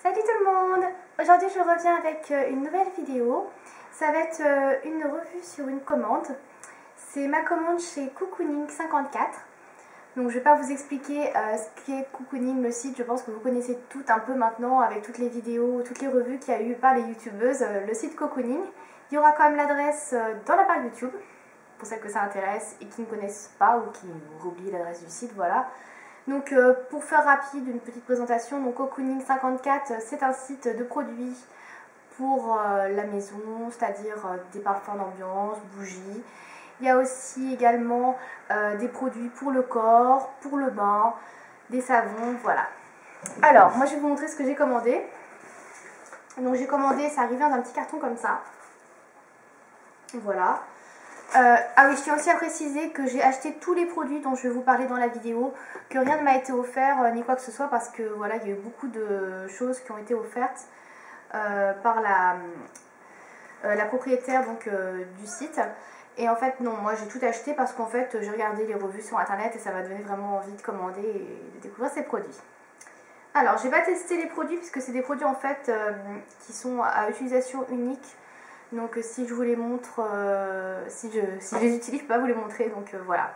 Salut tout le monde! Aujourd'hui je reviens avec une nouvelle vidéo. Ça va être une revue sur une commande. C'est ma commande chez Cocooning 54. Donc je ne vais pas vous expliquer ce qu'est Cocooning, le site. Je pense que vous connaissez tout un peu maintenant avec toutes les vidéos, toutes les revues qu'il y a eu par les youtubeuses. Le site Cocooning. Il y aura quand même l'adresse dans la barre YouTube pour celles que ça intéresse et qui ne connaissent pas ou qui ont oublié l'adresse du site, voilà. Donc pour faire rapide, une petite présentation, donc Cocooning 54 c'est un site de produits pour la maison, c'est-à-dire des parfums d'ambiance, bougies. Il y a aussi également des produits pour le corps, pour le bain, des savons, voilà. Alors moi je vais vous montrer ce que j'ai commandé. Donc j'ai commandé, ça arrivait dans un petit carton comme ça. Voilà. Ah oui, je tiens aussi à préciser que j'ai acheté tous les produits dont je vais vous parler dans la vidéo, que rien ne m'a été offert ni quoi que ce soit parce que voilà, il y a eu beaucoup de choses qui ont été offertes par la propriétaire donc, du site. Et en fait non, moi j'ai tout acheté parce qu'en fait j'ai regardé les revues sur internet et ça m'a donné vraiment envie de commander et de découvrir ces produits. Alors j'ai pas testé les produits puisque c'est des produits en fait qui sont à utilisation unique. Donc si je vous les montre, si je les utilise, je peux pas vous les montrer, donc voilà.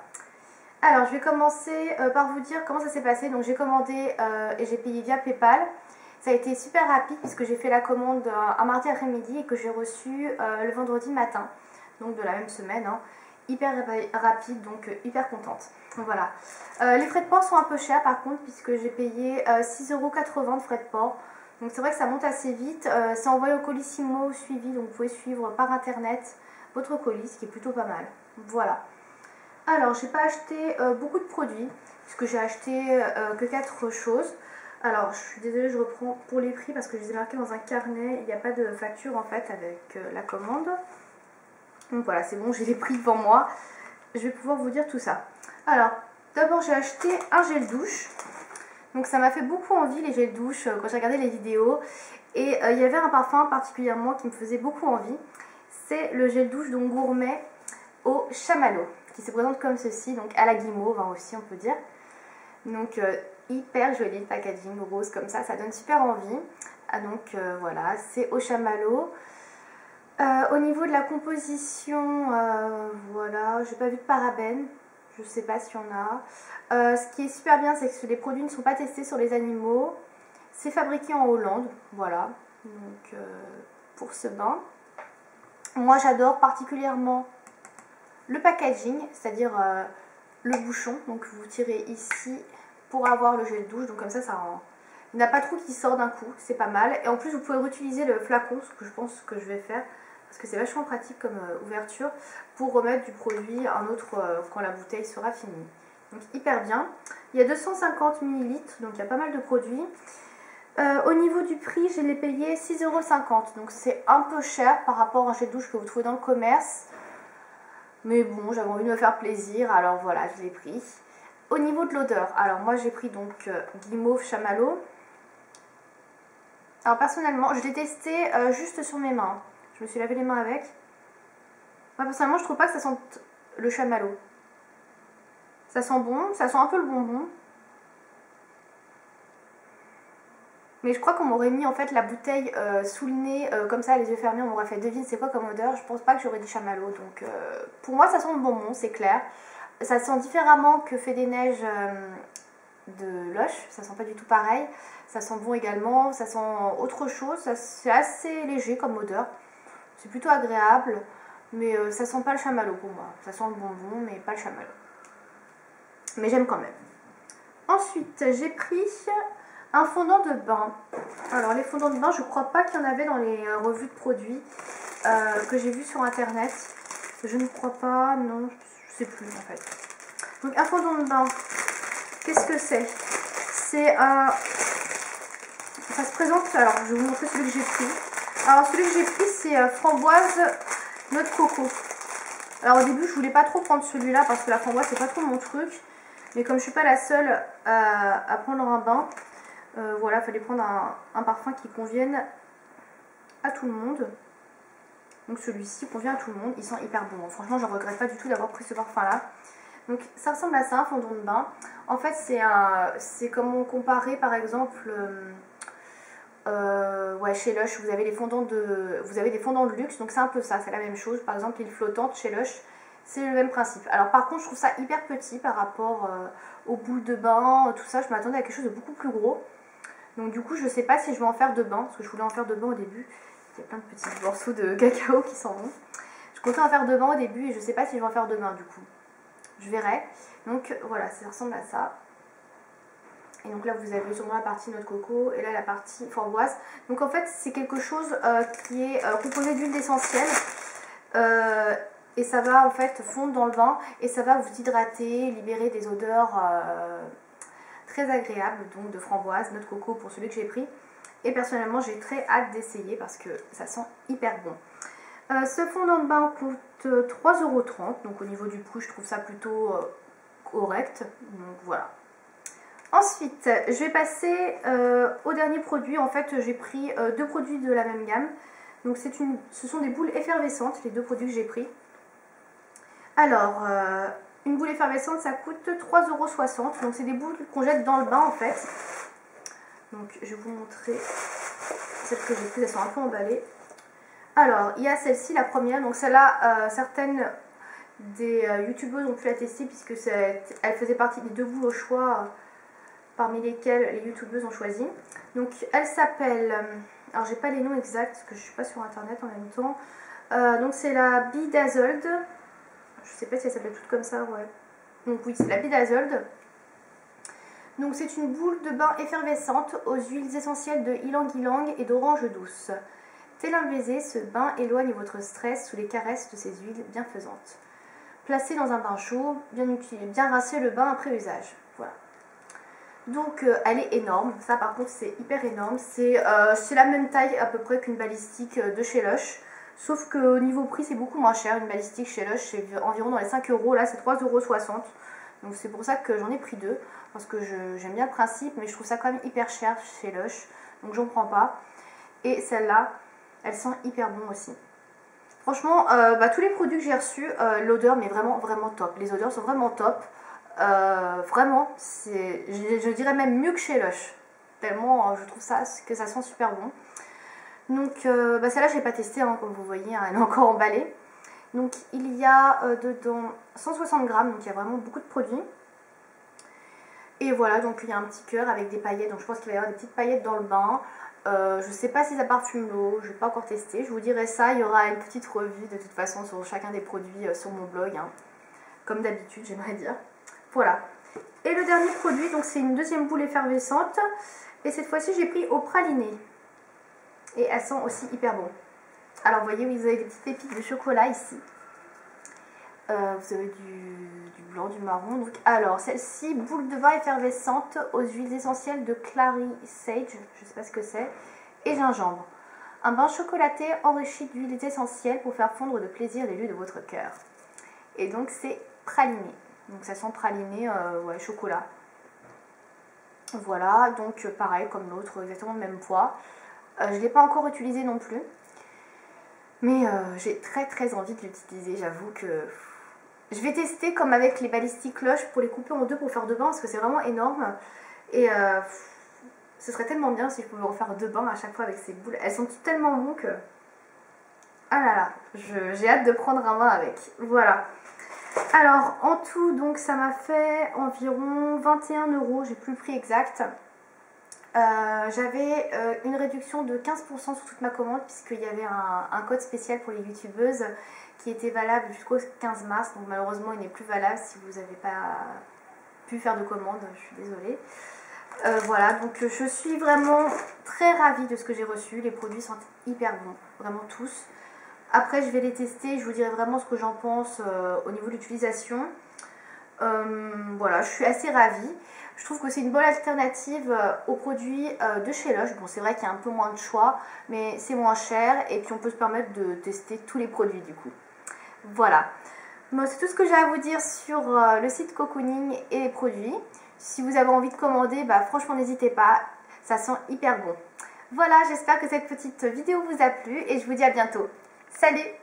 Alors je vais commencer par vous dire comment ça s'est passé. Donc j'ai commandé et j'ai payé via Paypal. Ça a été super rapide puisque j'ai fait la commande un mardi après-midi et que j'ai reçu le vendredi matin. Donc de la même semaine, hein. Hyper rapide, donc hyper contente. Donc voilà. Les frais de port sont un peu chers par contre puisque j'ai payé 6,80 € de frais de port. Donc c'est vrai que ça monte assez vite, c'est envoyé au Colissimo suivi, donc vous pouvez suivre par internet votre colis, ce qui est plutôt pas mal. Voilà. Alors j'ai pas acheté beaucoup de produits, puisque j'ai acheté que 4 choses. Alors je suis désolée, je reprends pour les prix parce que je les ai marqués dans un carnet, il n'y a pas de facture en fait avec la commande. Donc voilà, c'est bon, j'ai les prix devant moi, je vais pouvoir vous dire tout ça. Alors d'abord j'ai acheté un gel douche. Donc ça m'a fait beaucoup envie les gels douche quand j'ai regardé les vidéos. Et il y avait un parfum particulièrement qui me faisait beaucoup envie. C'est le gel douche donc gourmet au chamallow. Qui se présente comme ceci, donc à la guimauve hein, aussi on peut dire. Donc hyper joli le packaging rose comme ça donne super envie. Ah, donc voilà, c'est au chamallow. Au niveau de la composition, voilà, j'ai pas vu de parabènes. Je sais pas s'il y en a. Ce qui est super bien, c'est que les produits ne sont pas testés sur les animaux. C'est fabriqué en Hollande, voilà. Donc pour ce bain. Moi j'adore particulièrement le packaging, c'est-à-dire le bouchon. Donc vous tirez ici pour avoir le gel douche. Donc comme ça, il n'y a pas trop qui sort d'un coup, c'est pas mal. Et en plus vous pouvez réutiliser le flacon, ce que je pense que je vais faire. Parce que c'est vachement pratique comme ouverture pour remettre du produit un autre quand la bouteille sera finie. Donc hyper bien. Il y a 250 ml, donc il y a pas mal de produits. Au niveau du prix, je l'ai payé 6,50 €. Donc c'est un peu cher par rapport à un gel douche que vous trouvez dans le commerce. Mais bon, j'avais envie de me faire plaisir, alors voilà, je l'ai pris. Au niveau de l'odeur, alors moi j'ai pris donc guimauve chamallow. Alors personnellement, je l'ai testé juste sur mes mains. Je me suis lavé les mains avec. Moi personnellement je trouve pas que ça sente le chamallow. Ça sent bon, ça sent un peu le bonbon. Mais je crois qu'on m'aurait mis en fait la bouteille sous le nez, comme ça, les yeux fermés, on m'aurait fait devine c'est quoi comme odeur. Je pense pas que j'aurais dit chamallow. Donc pour moi ça sent le bonbon, c'est clair. Ça sent différemment que Fée des Neiges de Lush, ça sent pas du tout pareil. Ça sent bon également, ça sent autre chose, c'est assez léger comme odeur. C'est plutôt agréable, mais ça sent pas le chamallow pour moi. Ça sent le bonbon, mais pas le chamallow. Mais j'aime quand même. Ensuite, j'ai pris un fondant de bain. Alors, les fondants de bain, je crois pas qu'il y en avait dans les revues de produits que j'ai vu sur internet. Je ne crois pas, non, je sais plus en fait. Donc, un fondant de bain, qu'est-ce que c'est? C'est un... Ça se présente, alors je vais vous montrer celui que j'ai pris. Alors celui que j'ai pris c'est framboise noix de coco. Alors au début je voulais pas trop prendre celui-là parce que la framboise c'est pas trop mon truc. Mais comme je suis pas la seule à prendre un bain, voilà, il fallait prendre un parfum qui convienne à tout le monde. Donc celui-ci convient à tout le monde, il sent hyper bon. Franchement j'en regrette pas du tout d'avoir pris ce parfum là. Donc ça ressemble à ça, un fondant de bain. En fait c'est comme on comparait par exemple ouais, chez Lush, vous avez des fondants de luxe, donc c'est un peu ça, c'est la même chose. Par exemple, l'huile flottante chez Lush, c'est le même principe. Alors par contre, je trouve ça hyper petit par rapport aux boules de bain, tout ça. Je m'attendais à quelque chose de beaucoup plus gros. Donc du coup, je sais pas si je vais en faire de bain, parce que je voulais en faire de bain au début. Il y a plein de petits morceaux de cacao qui s'en vont. Je comptais en faire de bain au début et je sais pas si je vais en faire de bain du coup. Je verrai. Donc voilà, ça ressemble à ça. Et donc là, vous avez sûrement la partie noix de coco et là la partie framboise. Donc en fait, c'est quelque chose qui est composé d'huile d'essentiel. Et ça va en fait fondre dans le vin et ça va vous hydrater, libérer des odeurs très agréables, donc de framboise, noix de coco pour celui que j'ai pris. Et personnellement, j'ai très hâte d'essayer parce que ça sent hyper bon. Ce fondant de bain coûte 3,30 €, donc au niveau du prix, je trouve ça plutôt correct. Donc voilà. Ensuite, je vais passer au dernier produit. En fait, j'ai pris deux produits de la même gamme. Donc ce sont des boules effervescentes, les deux produits que j'ai pris. Alors, une boule effervescente, ça coûte 3,60 €. Donc c'est des boules qu'on jette dans le bain en fait. Donc je vais vous montrer celles que j'ai prises, elles sont un peu emballées. Alors, il y a celle-ci, la première. Donc celle-là, certaines des youtubeuses ont pu la tester puisque elle faisait partie des deux boules au choix parmi lesquelles les youtubeuses ont choisi. Donc elle s'appelle, alors j'ai pas les noms exacts parce que je suis pas sur internet en même temps. Donc c'est la Bedazzled. Je sais pas si elle s'appelle toute comme ça, ouais. Donc oui, c'est la Bedazzled. Donc c'est une boule de bain effervescente aux huiles essentielles de ylang-ylang et d'orange douce. Tel un baiser, ce bain éloigne votre stress sous les caresses de ces huiles bienfaisantes. Placez dans un bain chaud, bien rincer le bain après usage. Voilà. Donc elle est énorme, ça par contre c'est hyper énorme. C'est la même taille à peu près qu'une balistique de chez Lush. Sauf qu'au niveau prix c'est beaucoup moins cher. Une balistique chez Lush c'est environ dans les 5 €, là c'est 3,60 €. Donc c'est pour ça que j'en ai pris deux. Parce que j'aime bien le principe, mais je trouve ça quand même hyper cher chez Lush. Donc j'en prends pas. Et celle-là, elle sent hyper bon aussi. Franchement, tous les produits que j'ai reçus, l'odeur mais vraiment vraiment top. Les odeurs sont vraiment top. Vraiment, je dirais même mieux que chez Lush. Tellement je trouve que ça sent super bon. Donc celle-là je n'ai pas testé, hein, comme vous voyez, hein, elle est encore emballée. Donc il y a dedans 160 grammes, donc il y a vraiment beaucoup de produits. Et voilà, donc il y a un petit cœur avec des paillettes, donc je pense qu'il va y avoir des petites paillettes dans le bain. Je ne sais pas si ça parfume l'eau, je n'ai pas encore testé. Je vous dirai ça, il y aura une petite revue de toute façon sur chacun des produits sur mon blog, hein. Comme d'habitude j'aimerais dire. Voilà. Et le dernier produit, donc c'est une deuxième boule effervescente. Et cette fois-ci j'ai pris au praliné. Et elle sent aussi hyper bon. Alors vous voyez, vous avez des petites pépites de chocolat ici. Vous avez du blanc, du marron. Donc, alors, celle-ci, boule de vin effervescente aux huiles essentielles de Clary Sage, je ne sais pas ce que c'est, et gingembre. Un bain chocolaté enrichi d'huiles essentielles pour faire fondre de plaisir les lieux de votre cœur. Et donc, c'est praliné. Donc, ça sent praliné, ouais, chocolat. Voilà, donc pareil comme l'autre, exactement le même poids. Je ne l'ai pas encore utilisé non plus. Mais j'ai très envie de l'utiliser, j'avoue que... Je vais tester comme avec les balistiques Lush pour les couper en deux pour faire deux bains parce que c'est vraiment énorme. Et ce serait tellement bien si je pouvais en faire deux bains à chaque fois avec ces boules. Elles sont tellement bonnes que... Ah là là, j'ai hâte de prendre un bain avec. Voilà. Alors en tout, donc ça m'a fait environ 21 €, j'ai plus le prix exact. J'avais une réduction de 15% sur toute ma commande puisqu'il y avait un code spécial pour les youtubeuses qui était valable jusqu'au 15 mars. Donc malheureusement il n'est plus valable si vous n'avez pas pu faire de commande, je suis désolée. Voilà, donc je suis vraiment très ravie de ce que j'ai reçu. Les produits sont hyper bons, vraiment tous. Après je vais les tester, je vous dirai vraiment ce que j'en pense au niveau de l'utilisation. Voilà, je suis assez ravie. Je trouve que c'est une bonne alternative aux produits de chez Lush. Bon, c'est vrai qu'il y a un peu moins de choix, mais c'est moins cher et puis on peut se permettre de tester tous les produits du coup. Voilà. Bon, c'est tout ce que j'ai à vous dire sur le site Cocooning et les produits. Si vous avez envie de commander, franchement n'hésitez pas, ça sent hyper bon. Voilà, j'espère que cette petite vidéo vous a plu et je vous dis à bientôt. Salut!